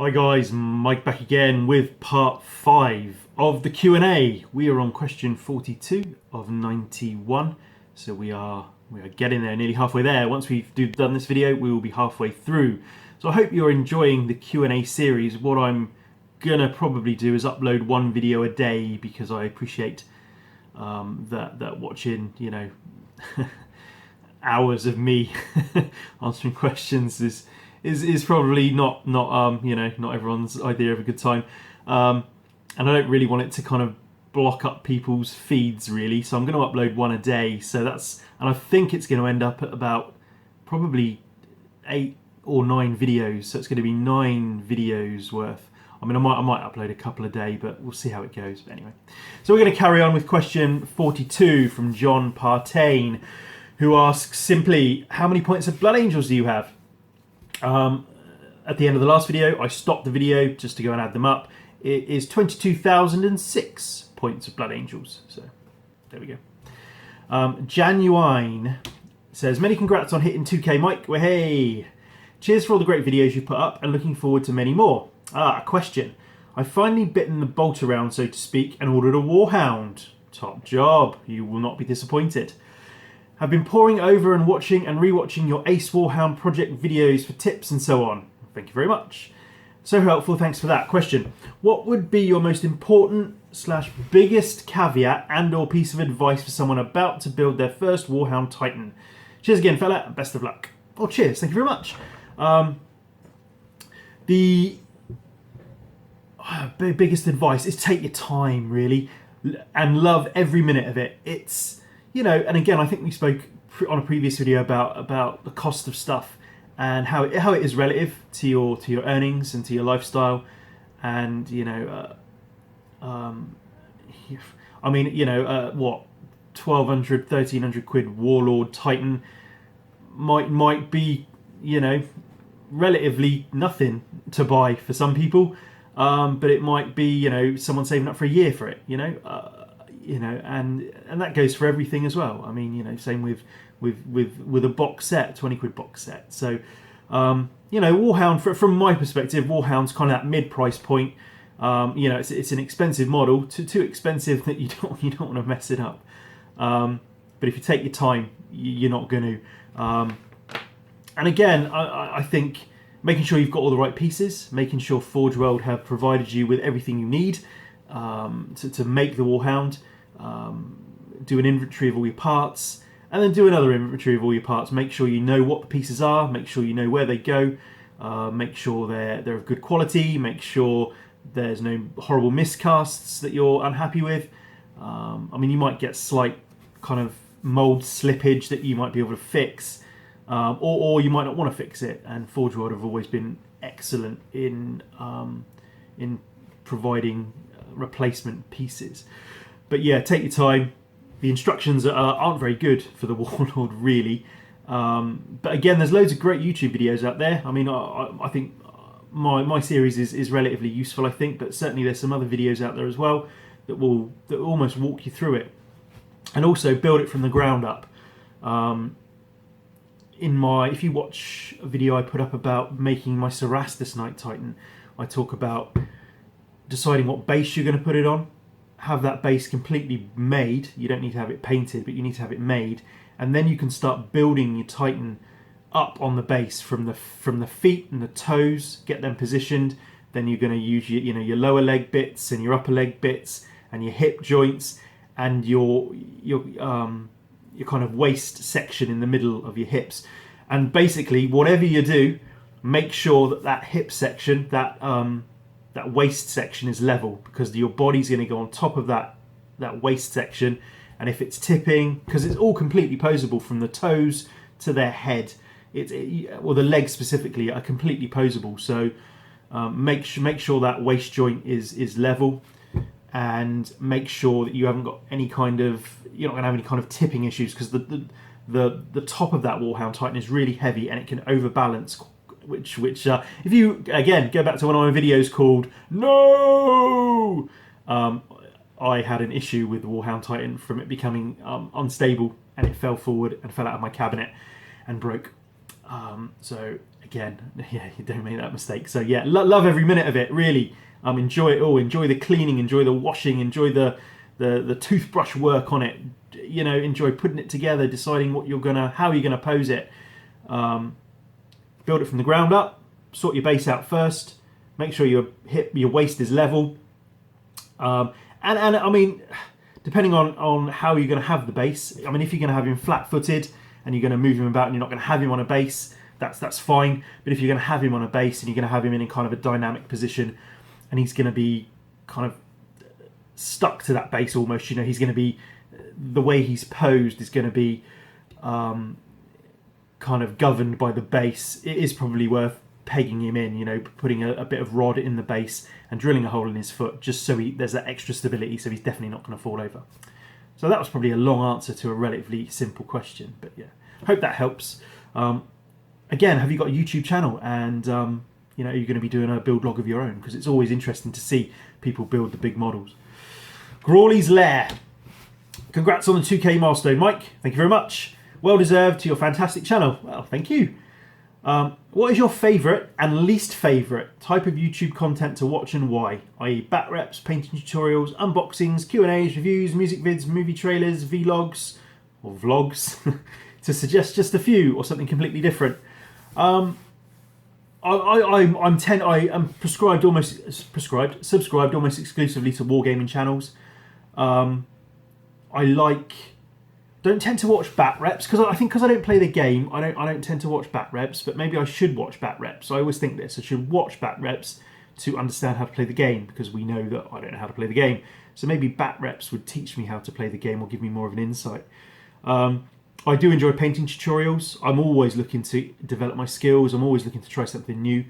Hi guys, Mike back again with part 5 of the Q&A. We are on question 42 of 91, so we are getting there, nearly halfway there. Once we've done this video, we will be halfway through. So I hope you're enjoying the Q&A series. What I'm gonna probably do is upload one video a day, because I appreciate that watching, you know, hours of me answering questions is probably not you know, not everyone's idea of a good time, and I don't really want it to kind of block up people's feeds really, so I'm going to upload one a day. So that's, and I think it's going to end up at about probably 8 or 9 videos, so it's going to be 9 videos worth. I mean, I might upload a couple a day, but we'll see how it goes. But anyway, so we're going to carry on with question 42 from John Partain, who asks simply, how many points of Blood Angels do you have? At the end of the last video, I stopped the video just to go and add them up. It is 22,006 points of Blood Angels. So there we go. Januine says, many congrats on hitting 2K, Mike. Well, hey, cheers for all the great videos you put up, and looking forward to many more. A question. I finally bitten the bolt around, so to speak, and ordered a Warhound. Top job. You will not be disappointed. Have been poring over and watching and rewatching your Ace Warhound project videos for tips and so on. Thank you very much. So helpful, thanks for that. Question. What would be your most important / biggest caveat and or piece of advice for someone about to build their first Warhound Titan? Cheers again, fella, and best of luck. Oh, cheers, thank you very much. The biggest advice is take your time, really, and love every minute of it. It's, you know, and again, I think we spoke on a previous video about the cost of stuff and how it is relative to your earnings and to your lifestyle, and you know, I mean, you know, what 1,200, 1,300 quid Warlord Titan might be, you know, relatively nothing to buy for some people, but it might be, you know, someone saving up for a year for it, you know, and that goes for everything as well. I mean, you know, same with a box set, 20 quid box set. So, you know, Warhound, from my perspective, Warhound's kind of that mid-price point. You know, it's an expensive model, too expensive that you don't want to mess it up. But if you take your time, you're not going to. And again, I think making sure you've got all the right pieces, making sure Forge World have provided you with everything you need to make the Warhound. Do an inventory of all your parts, and then do another inventory of all your parts. Make sure you know what the pieces are, make sure you know where they go, make sure they're of good quality, make sure there's no horrible miscasts that you're unhappy with. I mean, you might get slight kind of mold slippage that you might be able to fix, or you might not want to fix it, and Forge World have always been excellent in providing replacement pieces. But yeah, take your time. The instructions aren't very good for the Warlord, really. But again, there's loads of great YouTube videos out there. I mean, I think my series is relatively useful, I think, but certainly there's some other videos out there as well that will almost walk you through it, and also build it from the ground up. If you watch a video I put up about making my Cerastus Knight Titan, I talk about deciding what base you're going to put it on. Have that base completely made. You don't need to have it painted, but you need to have it made, and then you can start building your Titan up on the base from the feet and the toes. Get them positioned. Then you're going to use your lower leg bits and your upper leg bits and your hip joints and your kind of waist section in the middle of your hips. And basically, whatever you do, make sure that hip section, that waist section is level, because your body's going to go on top of that waist section. And if it's tipping, because it's all completely posable from the toes to their head, or the legs specifically are completely posable. So make sure that waist joint is level, and make sure that you haven't got any kind of, you're not going to have any kind of tipping issues, because the top of that Warhound Titan is really heavy and it can overbalance. Which if you, again, go back to one of my videos called No, I had an issue with the Warhound Titan from it becoming unstable, and it fell forward and fell out of my cabinet and broke. So again, yeah, you don't make that mistake. So yeah, love every minute of it, really. Enjoy it all. Enjoy the cleaning, enjoy the washing, enjoy the toothbrush work on it. You know, enjoy putting it together, deciding how you're gonna pose it. Build it from the ground up. Sort your base out first. Make sure your waist is level. And I mean, depending on how you're going to have the base. I mean, if you're going to have him flat-footed and you're going to move him about and you're not going to have him on a base, that's fine. But if you're going to have him on a base and you're going to have him in kind of a dynamic position, and he's going to be kind of stuck to that base almost, you know, he's going to be, the way he's posed is going to be kind of governed by the base. It is probably worth pegging him in, you know, putting a bit of rod in the base and drilling a hole in his foot, just so there's that extra stability, so he's definitely not going to fall over. So that was probably a long answer to a relatively simple question, but yeah, hope that helps. Again, have you got a YouTube channel, and you know, you're going to be doing a build log of your own, because it's always interesting to see people build the big models. Grawley's Lair. Congrats on the 2K milestone, Mike. Thank you very much. Well deserved to your fantastic channel. Well, thank you. What is your favourite and least favourite type of YouTube content to watch, and why? I.e. bat reps, painting tutorials, unboxings, Q&As, reviews, music vids, movie trailers, vlogs, or vlogs, to suggest just a few, or something completely different. I am subscribed almost exclusively to wargaming channels. Don't tend to watch bat reps, because I think, because I don't play the game, I don't tend to watch bat reps, but maybe I should watch bat reps. I always think this, I should watch bat reps to understand how to play the game, because we know that I don't know how to play the game. So maybe bat reps would teach me how to play the game, or give me more of an insight. I do enjoy painting tutorials. I'm always looking to develop my skills. I'm always looking to try something new.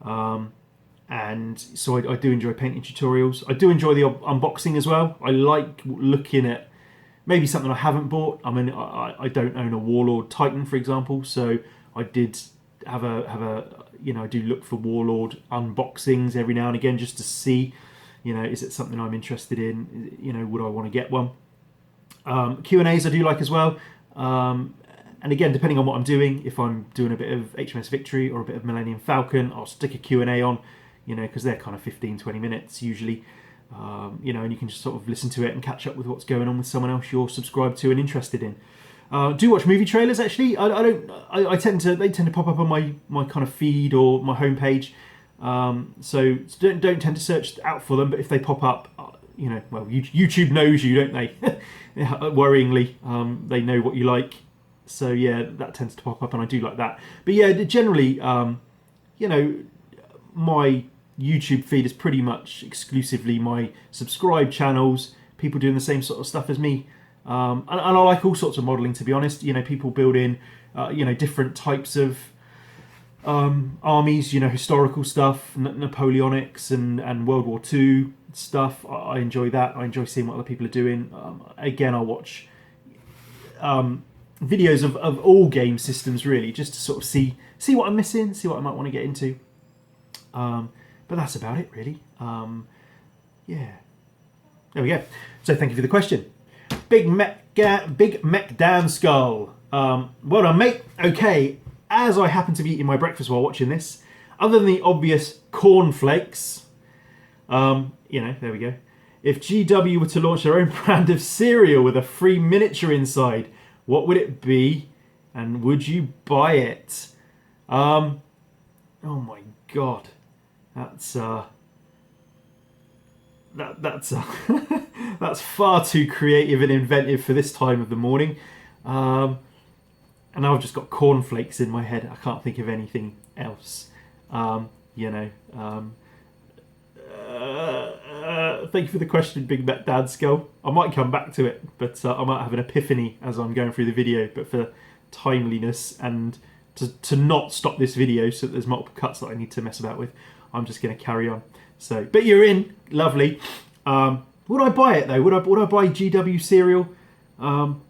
And so I do enjoy painting tutorials. I do enjoy the unboxing as well. I like looking at maybe something I haven't bought. I mean, I don't own a Warlord Titan, for example, so I did have you know, I do look for Warlord unboxings every now and again, just to see, you know, is it something I'm interested in? You know, would I want to get one? Q&As I do like as well. And again, depending on what I'm doing, if I'm doing a bit of HMS Victory or a bit of Millennium Falcon, I'll stick a Q&A on, you know, because they're kind of 15-20 minutes usually. You know, and you can just sort of listen to it and catch up with what's going on with someone else you're subscribed to and interested in. Do watch movie trailers, actually. They tend to pop up on my kind of feed or my homepage. So don't tend to search out for them, but if they pop up, you know, well, YouTube knows you, don't they? Worryingly, they know what you like. So yeah, that tends to pop up, and I do like that. But yeah, generally, you know, my YouTube feed is pretty much exclusively my subscribed channels, people doing the same sort of stuff as me. And I like all sorts of modelling, to be honest. You know, people building, you know, different types of armies, you know, historical stuff, Napoleonics and World War II stuff. I enjoy that. I enjoy seeing what other people are doing. Again, I watch videos of all game systems, really, just to sort of see what I'm missing, see what I might want to get into. But that's about it, really. Yeah. There we go. So thank you for the question. Big Mech Dan Skull. Well done, mate. Okay, as I happen to be eating my breakfast while watching this, other than the obvious cornflakes, you know, there we go. If GW were to launch their own brand of cereal with a free miniature inside, what would it be, and would you buy it? Oh my god. That's that's far too creative and inventive for this time of the morning. And now I've just got cornflakes in my head. I can't think of anything else. You know. Thank you for the question, Big Met Dad Skull. I might come back to it, but I might have an epiphany as I'm going through the video. But for timeliness and to not stop this video so that there's multiple cuts that I need to mess about with, I'm just going to carry on. So, but you're in, lovely. Would I buy it though? Would I buy GW cereal? I'm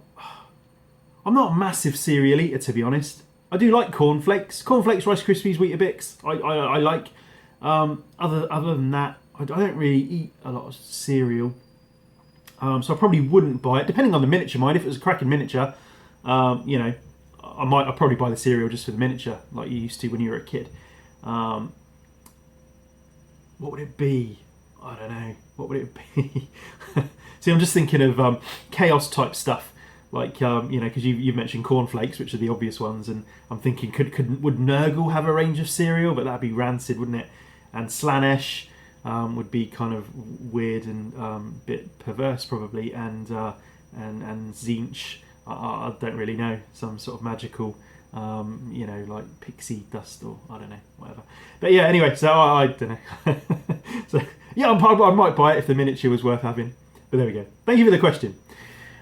not a massive cereal eater, to be honest. I do like cornflakes, Rice Krispies, Weetabix. I like. Other than that, I don't really eat a lot of cereal. So I probably wouldn't buy it, depending on the miniature. Mind if it was a cracking miniature, you know, I'll probably buy the cereal just for the miniature, like you used to when you were a kid. What would it be? I don't know. What would it be? See, I'm just thinking of chaos type stuff, like because you've mentioned cornflakes, which are the obvious ones, and I'm thinking would Nurgle have a range of cereal? But that'd be rancid, wouldn't it? And Slanesh would be kind of weird and bit perverse probably, and Zinch, I don't really know, some sort of magical, like pixie dust or I don't know, whatever. But yeah, anyway, so I don't know. So yeah, I might buy it if the miniature was worth having. But there we go. Thank you for the question.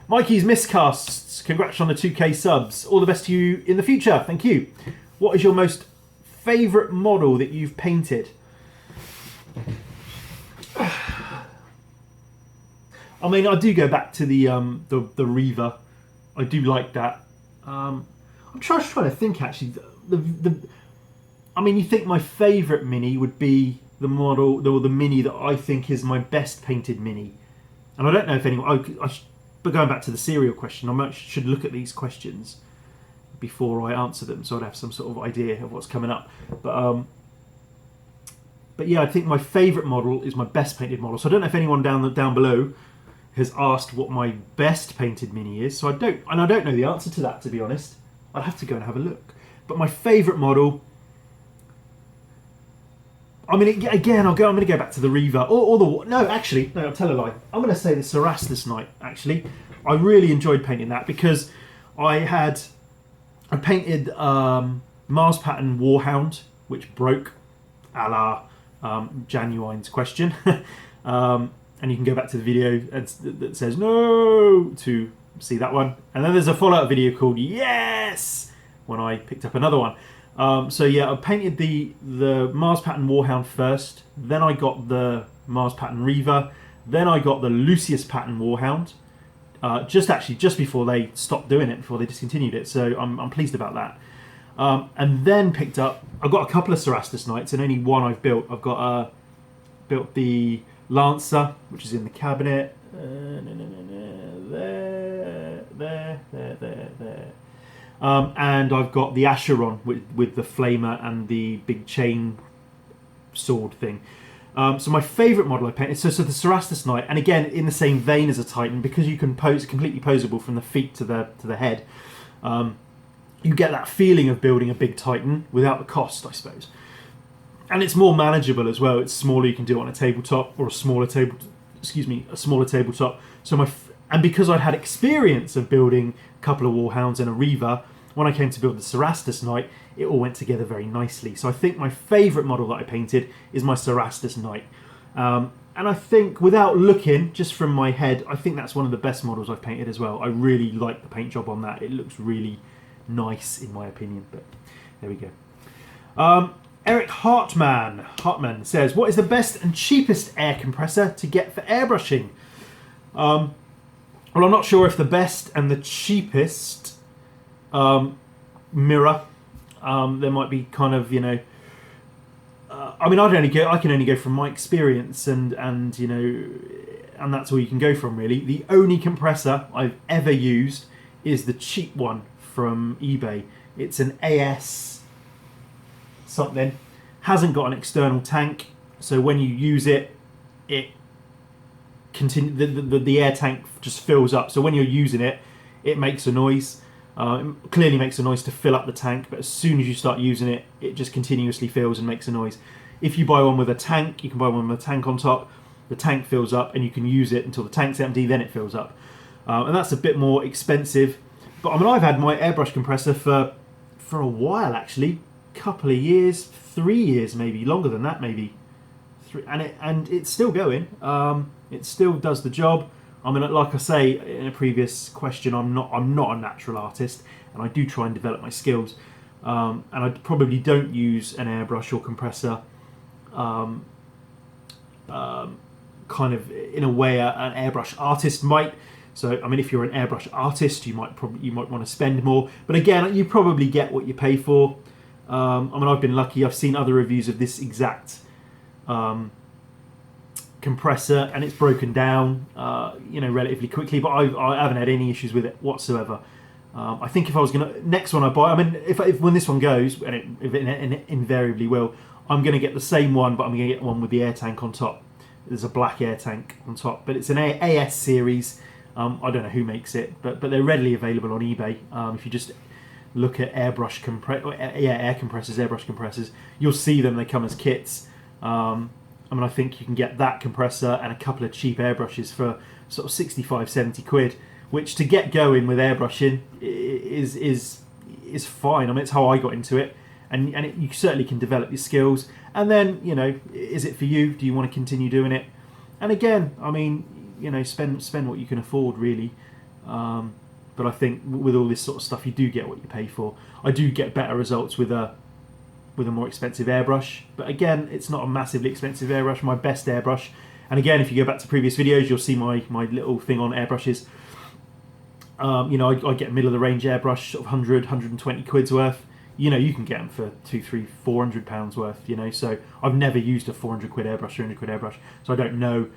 Mikey's Miscasts, congrats on the 2K subs. All the best to you in the future. Thank you. What is your most favourite model that you've painted? I mean, I do go back to the Reaver. I do like that. I'm trying to think actually. I mean, you think my favourite mini would be the model, the mini that I think is my best painted mini. And I don't know if anyone. But going back to the cereal question, I should look at these questions before I answer them, so I'd have some sort of idea of what's coming up. But yeah, I think my favourite model is my best painted model. So I don't know if anyone down below has asked what my best painted mini is. So I don't know the answer to that, to be honest. I'd have to go and have a look. But my favourite model, I mean, again, I'm going to go back to the Reaver or the no. I'll tell a lie. I'm going to say the Cerastus Knight. Actually, I really enjoyed painting that because I painted Mars Pattern Warhound, which broke, a la Genuine's question. And you can go back to the video that says no to see that one. And then there's a follow-up video called Yes, when I picked up another one. So yeah, I painted the Mars Pattern Warhound first, then I got the Mars Pattern Reaver, then I got the Lucius Pattern Warhound, just before they stopped doing it, before they discontinued it. So I'm pleased about that. And then I've got a couple of Cerastus Knights, and only one I've built. I've got built the Lancer, which is in the cabinet. There. And I've got the Acheron with the flamer and the big chain sword thing. So my favourite model I painted, so the Cerastus Knight, and again in the same vein as a Titan, because you can pose completely posable from the feet to the head. You get that feeling of building a big Titan without the cost, I suppose. And it's more manageable as well. It's smaller. You can do it on a tabletop or a smaller tabletop. So and because I'd had experience of building a couple of Warhounds and a Reaver, when I came to build the Cerastus Knight, it all went together very nicely. So I think my favourite model that I painted is my Cerastus Knight. And I think, without looking, just from my head, I think that's one of the best models I've painted as well. I really like the paint job on that. It looks really nice, in my opinion. But there we go. Eric Hartman says, what is the best and cheapest air compressor to get for airbrushing? Well, I'm not sure if the best and the cheapest mirror. There might be kind of, I mean, I can only go from my experience, and that's all you can go from, really. The only compressor I've ever used is the cheap one from eBay. It's an AS something, hasn't got an external tank, so when you use it, the air tank just fills up. So when you're using it, it makes a noise. It clearly makes a noise to fill up the tank, but as soon as you start using it, it just continuously fills and makes a noise. If you buy one with a tank, you can buy one with a tank on top. The tank fills up, and you can use it until the tank's empty. Then it fills up, and that's a bit more expensive. But I mean, I've had my airbrush compressor for a while, actually. Couple of years, 3 years, maybe longer than that, maybe 3, and it's still going. It still does the job. I mean, like I say in a previous question, I'm not a natural artist, and I do try and develop my skills. And I probably don't use an airbrush or compressor, kind of in a way an airbrush artist might. So, I mean, if you're an airbrush artist, you might want to spend more. But again, you probably get what you pay for. I mean, I've been lucky. I've seen other reviews of this exact compressor, and it's broken down, relatively quickly. But I haven't had any issues with it whatsoever. I think if I was next one I buy, I mean, if when this one goes, and it invariably will, I'm gonna get the same one, but I'm gonna get one with the air tank on top. There's a black air tank on top, but it's an AS series. I don't know who makes it, but they're readily available on eBay. If you just look at air compressors, airbrush compressors, you'll see them. They come as kits. I mean, I think you can get that compressor and a couple of cheap airbrushes for sort of 65, 70 quid, which to get going with airbrushing is fine. I mean, it's how I got into it, and you certainly can develop your skills. And then, you know, is it for you? Do you want to continue doing it? And again, I mean, you know, spend what you can afford, really. But I think with all this sort of stuff, you do get what you pay for. I do get better results with a more expensive airbrush, but again, it's not a massively expensive airbrush. My best airbrush, and again, if you go back to previous videos, you'll see my little thing on airbrushes. You know, I get middle of the range airbrush, sort of 100, 120 quid's worth. You know, you can get them for 200, 300, 400 pounds worth, you know, so I've never used a 400 quid airbrush, 300 quid airbrush, so I don't know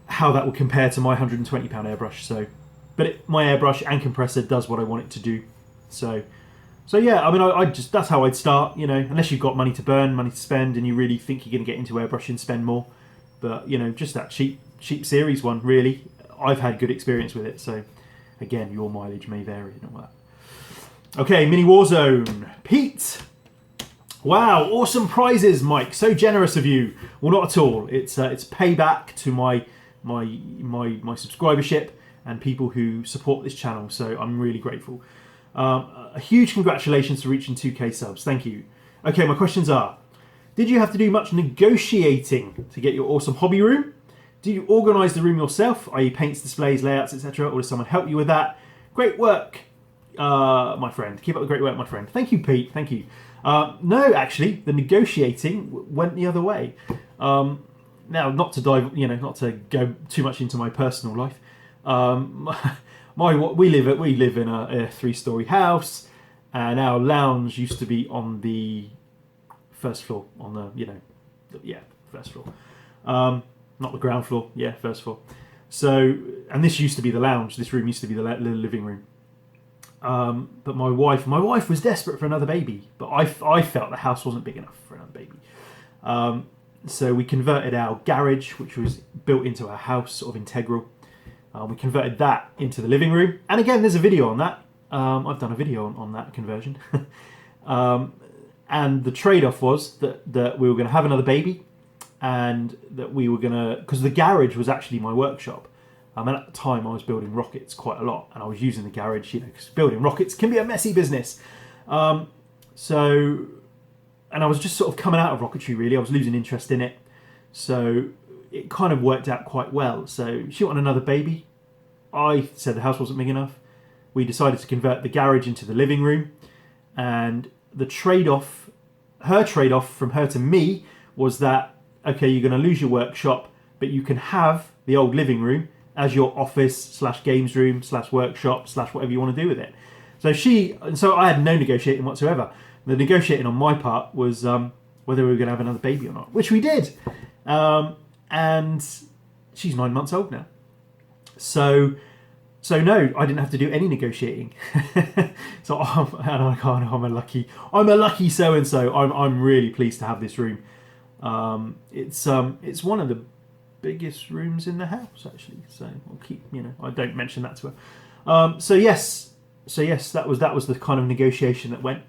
how that will compare to my 120 pound airbrush. So, but my airbrush and compressor does what I want it to do. So yeah, I mean, I just, that's how I'd start, you know, unless you've got money to burn, money to spend, and you really think you're going to get into airbrushing, spend more. But, you know, just that cheap series one, really, I've had good experience with it. So again, your mileage may vary and all that. Okay, mini Warzone. Pete. Wow, awesome prizes, Mike. So generous of you. Well, not at all. It's payback to my subscribership and people who support this channel. So I'm really grateful. A huge congratulations for reaching 2K subs. Thank you. Okay, my questions are: did you have to do much negotiating to get your awesome hobby room? Do you organise the room yourself, i.e. paints, displays, layouts, etc., or does someone help you with that? Great work, my friend. Keep up the great work, my friend. Thank you, Pete. Thank you. No, actually, the negotiating went the other way. Now, not to dive, you know, not to go too much into my personal life. We live in a 3-story house, and our lounge used to be on the first floor, on the first floor. Not the ground floor, first floor. So, and this used to be the lounge. This room used to be the living room. But my wife was desperate for another baby, but I felt the house wasn't big enough for another baby. So we converted our garage, which was built into our house, sort of integral. We converted that into the living room. And again, there's a video on that. I've done a video on that conversion. And the trade-off was that we were going to have another baby, and that we were going to, because the garage was actually my workshop. And at the time I was building rockets quite a lot, and I was using the garage, you know, because building rockets can be a messy business. And I was just sort of coming out of rocketry, really. I was losing interest in it. So it kind of worked out quite well. So she wanted another baby. I said the house wasn't big enough. We decided to convert the garage into the living room. And the trade-off, her trade-off from her to me was that, okay, you're going to lose your workshop, but you can have the old living room as your office / games room / workshop / whatever you want to do with it. So I had no negotiating whatsoever. The negotiating on my part was whether we were going to have another baby or not, which we did. And she's 9 months old now. So no, I didn't have to do any negotiating. So I'm a lucky so-and-so. I'm really pleased to have this room. It's one of the biggest rooms in the house, actually. So I'll keep, you know, I don't mention that to her. So yes, that was the kind of negotiation that went.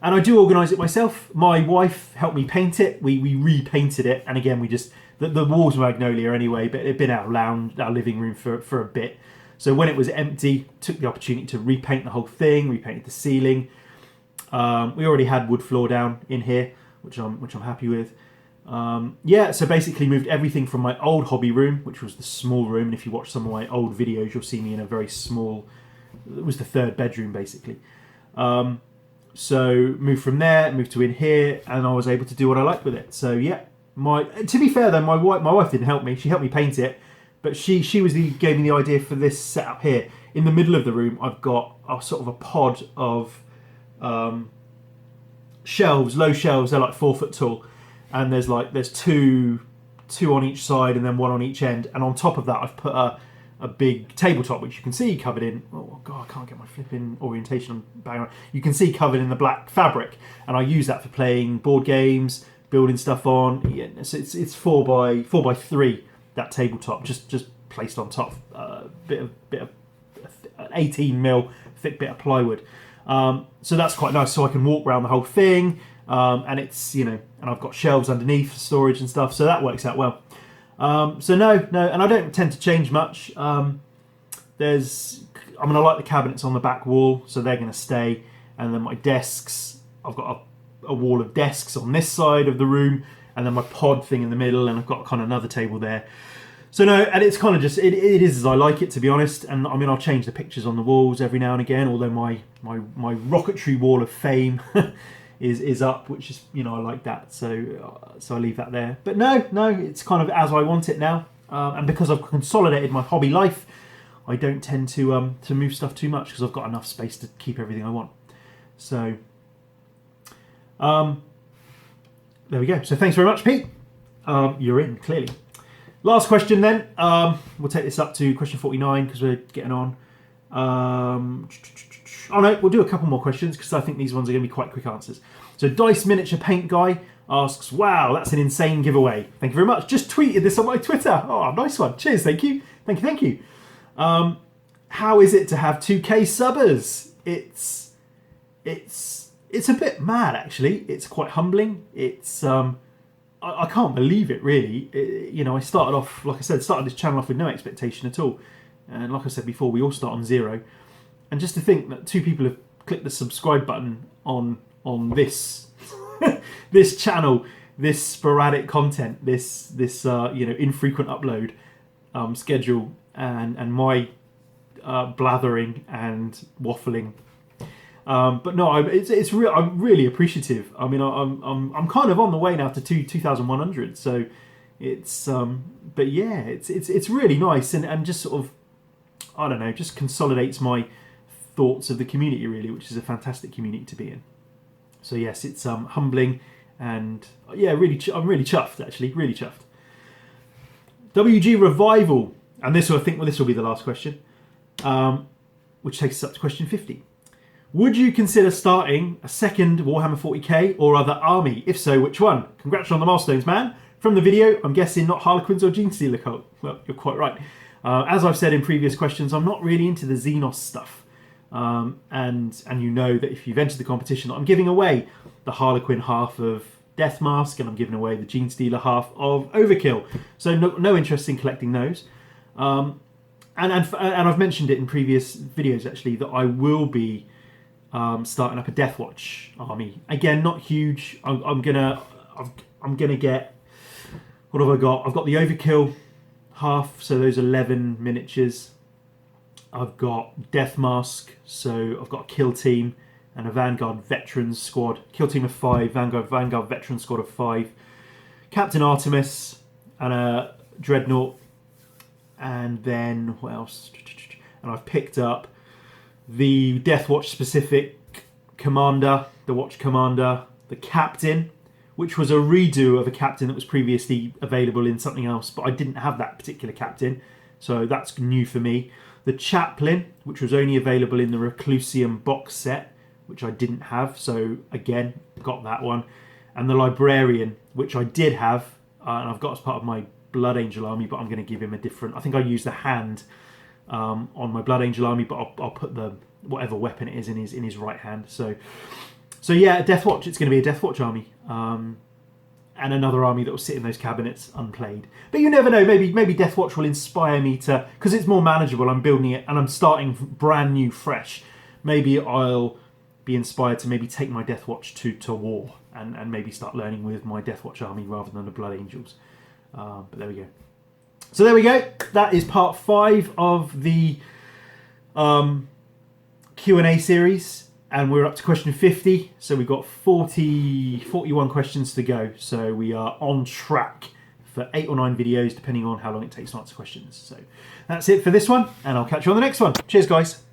And I do organise it myself. My wife helped me paint it. We repainted it, and again, we just the walls were magnolia anyway, but it had been our lounge, our living room for a bit. So when it was empty, took the opportunity to repaint the whole thing, repainted the ceiling. We already had wood floor down in here, which I'm happy with. So basically moved everything from my old hobby room, which was the small room. And if you watch some of my old videos, you'll see me in a very small. It was the third bedroom, basically. So moved from there, moved to in here, and I was able to do what I liked with it. So yeah, to be fair though, my wife didn't help me. She helped me paint it, but she gave me the idea for this setup here. In the middle of the room, I've got a sort of a pod of shelves, low shelves. They're like 4 foot tall, and there's two on each side, and then one on each end. And on top of that, I've put a big tabletop, which you can see covered in, oh god, I can't get my flipping orientation on. You can see covered in the black fabric, and I use that for playing board games, building stuff on. Yeah, so it's 4x3, that tabletop, just placed on top, bit of 18 mil thick bit of plywood. So that's quite nice. So I can walk around the whole thing, and it's, you know, and I've got shelves underneath for storage and stuff. So that works out well. So no, and I don't tend to change much. I like the cabinets on the back wall, so they're going to stay. And then my desks, I've got a wall of desks on this side of the room, and then my pod thing in the middle, and I've got kind of another table there. So no, and it's kind of just, it is as I like it, to be honest. And I mean, I'll change the pictures on the walls every now and again, although my rocketry wall of fame is up, which is, you know, I like that. So I leave that there. But no, it's kind of as I want it now. And because I've consolidated my hobby life, I don't tend to move stuff too much, because I've got enough space to keep everything I want. So there we go. So thanks very much, Pete. You're in, clearly. Last question then. We'll take this up to question 49 because we're getting on. Oh no, we'll do a couple more questions because I think these ones are going to be quite quick answers. So Dice Miniature Paint Guy asks, wow, that's an insane giveaway. Thank you very much. Just tweeted this on my Twitter. Oh, nice one. Cheers. Thank you. Thank you. How is it to have 2K subbers? It's a bit mad, actually. It's quite humbling. It's I can't believe it, really. You know, I started off, like I said, this channel off with no expectation at all. And like I said before, we all start on zero. And just to think that 2 people have clicked the subscribe button on this this channel, this sporadic content, this you know, infrequent upload schedule, and my blathering and waffling. But no, it's real. I'm really appreciative. I mean, I'm kind of on the way now to 2,100. So it's but yeah, it's really nice, and just sort of, I don't know, just consolidates my thoughts of the community, really, which is a fantastic community to be in. So yes, it's humbling, and yeah, really, I'm really chuffed, actually, really chuffed. WG Revival, and this will be the last question, which takes us up to question 50. Would you consider starting a second Warhammer 40k or other army? If so, which one? Congrats on the milestones, man. From the video, I'm guessing not Harlequins or Genestealer cult. Well, you're quite right. As I've said in previous questions, I'm not really into the Xenos stuff. And you know that if you've entered the competition, I'm giving away the Harlequin half of Death Mask, and I'm giving away the Genestealer half of Overkill. So no interest in collecting those. And I've mentioned it in previous videos, actually, that I will be starting up a Deathwatch army. Again, not huge. I'm gonna get, what have I got? I've got the Overkill half, so those 11 miniatures. I've got Death Mask, so I've got a kill team and a Vanguard Veterans squad. Kill team of 5, Vanguard Veterans squad of 5. Captain Artemis and a Dreadnought. And then what else? And I've picked up the Deathwatch specific commander, the Watch Commander, the Captain, which was a redo of a Captain that was previously available in something else, but I didn't have that particular Captain, so that's new for me. The Chaplain, which was only available in the Reclusium box set, which I didn't have, so again, got that one. And the Librarian, which I did have, and I've got as part of my Blood Angel army, but I'm going to give him a different, I think I used the hand on my Blood Angel army, but I'll put the whatever weapon it is in his right hand. So yeah, Deathwatch. It's going to be a Deathwatch army, and another army that will sit in those cabinets unplayed. But you never know. Maybe Deathwatch will inspire me to, because it's more manageable. I'm building it and I'm starting brand new, fresh. Maybe I'll be inspired to maybe take my Deathwatch to war and maybe start learning with my Deathwatch army rather than the Blood Angels. But there we go. So there we go. That is part 5 of the Q&A series, and we're up to question 50. So we've got 41 questions to go. So we are on track for 8 or 9 videos, depending on how long it takes to answer questions. So that's it for this one, and I'll catch you on the next one. Cheers, guys.